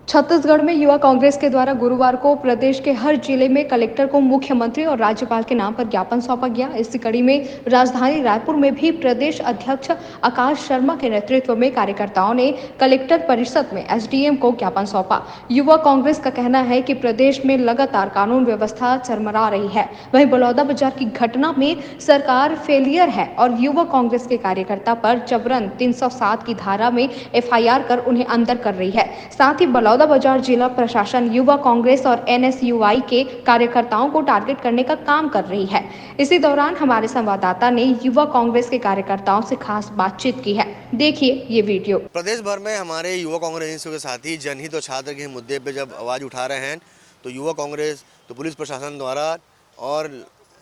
छत्तीसगढ़ में युवा कांग्रेस के द्वारा गुरुवार को प्रदेश के हर जिले में कलेक्टर को मुख्यमंत्री और राज्यपाल के नाम पर ज्ञापन सौंपा गया। इसी कड़ी में राजधानी रायपुर में भी प्रदेश अध्यक्ष आकाश शर्मा के नेतृत्व में कार्यकर्ताओं ने कलेक्टर परिषद में एसडीएम को ज्ञापन सौंपा। युवा कांग्रेस का कहना है कि प्रदेश में लगातार कानून व्यवस्था चरमरा रही है, वहीं बलौदाबाजार की घटना में सरकार फेलियर है और युवा कांग्रेस के कार्यकर्ता पर जबरन 307 की धारा में एफआईआर कर उन्हें अंदर कर रही है। साथ ही बलौदाबाजार जिला प्रशासन युवा कांग्रेस और एनएसयूआई के कार्यकर्ताओं को टारगेट करने का काम कर रही है। इसी दौरान हमारे संवाददाता ने युवा कांग्रेस के कार्यकर्ताओं से खास बातचीत की है। देखिए ये वीडियो। प्रदेश भर में हमारे युवा कांग्रेस के साथी जनहित और छात्र के मुद्दे पे जब आवाज़ उठा रहे हैं तो युवा कांग्रेस तो पुलिस प्रशासन द्वारा और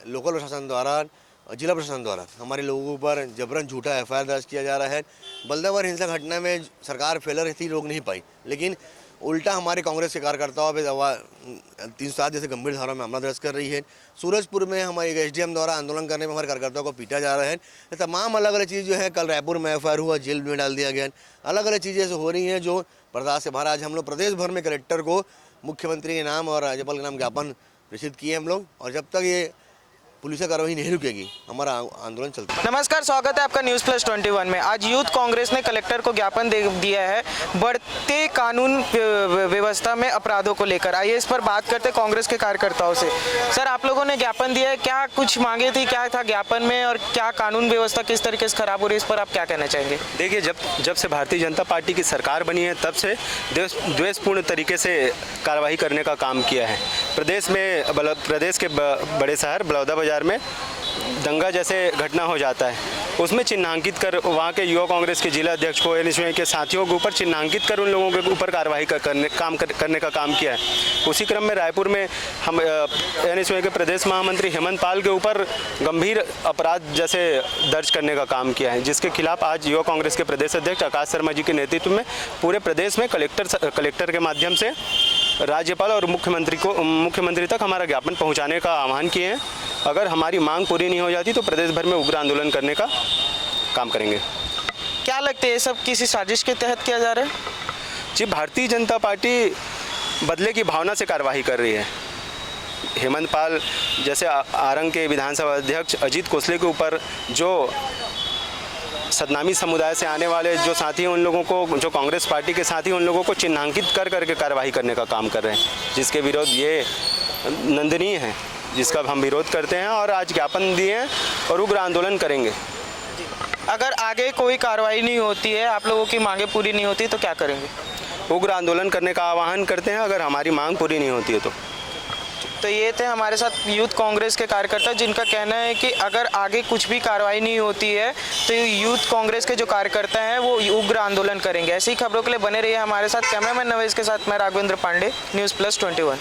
लोकल प्रशासन द्वारा, जिला प्रशासन द्वारा हमारे लोगों पर जबरन झूठा एफआईआर दर्ज किया जा रहा है। बलदाबाजार हिंसा घटना में सरकार फेलर थी, रोक नहीं पाई, लेकिन उल्टा हमारे कांग्रेस के कार्यकर्ताओं पे 307 जैसे गंभीर धाराओं में हमला दर्ज कर रही है। सूरजपुर में हमारे एसडीएम द्वारा आंदोलन करने में हमारे कार्यकर्ताओं को पीटा जा रहा है। तमाम अलग अलग चीज़ जो है, कल रायपुर में एफआईआर हुआ, जेल में डाल दिया गया, अलग अलग चीज़ें ऐसे हो रही हैं जो बर्दाश्त से बाहर। आज हम लोग प्रदेश भर में कलेक्टर को मुख्यमंत्री के नाम और राज्यपाल के नाम ज्ञापन प्रेषित किए हम लोग, और जब तक ये पुलिस कार्रवाई नहीं रुकेगी हमारा आंदोलन चलता है। नमस्कार, स्वागत है आपका न्यूज़ प्लस 21 में। आज यूथ कांग्रेस ने कलेक्टर को ज्ञापन दे दिया है बढ़ते कानून व्यवस्था में अपराधों को लेकर। आइए इस पर बात करते कांग्रेस के कार्यकर्ताओं से। सर, आप लोगों ने ज्ञापन दिया है, क्या कुछ मांगे थी, क्या था ज्ञापन में और क्या कानून व्यवस्था किस तरीके से खराब हो रही है, इस पर आप क्या कहना चाहेंगे? देखिए, जब से भारतीय जनता पार्टी की सरकार बनी है तब से द्वेषपूर्ण तरीके से कार्रवाई करने का काम किया है। प्रदेश के बड़े शहर बलौदाबाजार में दंगा जैसे घटना हो जाता है, उसमें चिन्हांकित कर वहाँ के युवा कांग्रेस के जिला अध्यक्ष को, एनएसयूआई के साथियों के ऊपर चिन्हांकित कर उन लोगों के ऊपर कार्रवाई करने का काम किया है। उसी क्रम में रायपुर में हम एनएसयूआई के प्रदेश महामंत्री हेमंत पाल के ऊपर गंभीर अपराध जैसे दर्ज करने का काम किया है, जिसके खिलाफ आज युवा कांग्रेस के प्रदेश अध्यक्ष आकाश शर्मा जी के नेतृत्व में पूरे प्रदेश में कलेक्टर के माध्यम से राज्यपाल और मुख्यमंत्री तक हमारा ज्ञापन पहुँचाने का आह्वान किए हैं। अगर हमारी मांग पूरी नहीं हो जाती तो प्रदेश भर में उग्र आंदोलन करने का काम करेंगे। क्या लगता है ये सब किसी साजिश के तहत किया जा रहा है? जी, भारतीय जनता पार्टी बदले की भावना से कार्रवाई कर रही है। हेमंत पाल जैसे आरंग के विधानसभा अध्यक्ष अजीत कोसले के ऊपर जो सदनामी समुदाय से आने वाले जो साथी हैं, उन लोगों को, जो कांग्रेस पार्टी के साथी, उन लोगों को चिन्हांकित करके कार्रवाई करने का काम कर रहे हैं, जिसके विरोध ये निंदनीय है, जिसका हम विरोध करते हैं और आज ज्ञापन दिए हैं और उग्र आंदोलन करेंगे। अगर आगे कोई कार्रवाई नहीं होती है, आप लोगों की मांगे पूरी नहीं होती तो क्या करेंगे? उग्र आंदोलन करने का आह्वान करते हैं अगर हमारी मांग पूरी नहीं होती है तो। ये थे हमारे साथ यूथ कांग्रेस के कार्यकर्ता, जिनका कहना है कि अगर आगे कुछ भी कार्रवाई नहीं होती है तो यूथ कांग्रेस के जो कार्यकर्ता हैं वो उग्र आंदोलन करेंगे। ऐसी खबरों के लिए बने रहिए हमारे साथ। कैमरामैन नवेश के साथ मैं राघवेंद्र पांडे, न्यूज़ प्लस 21।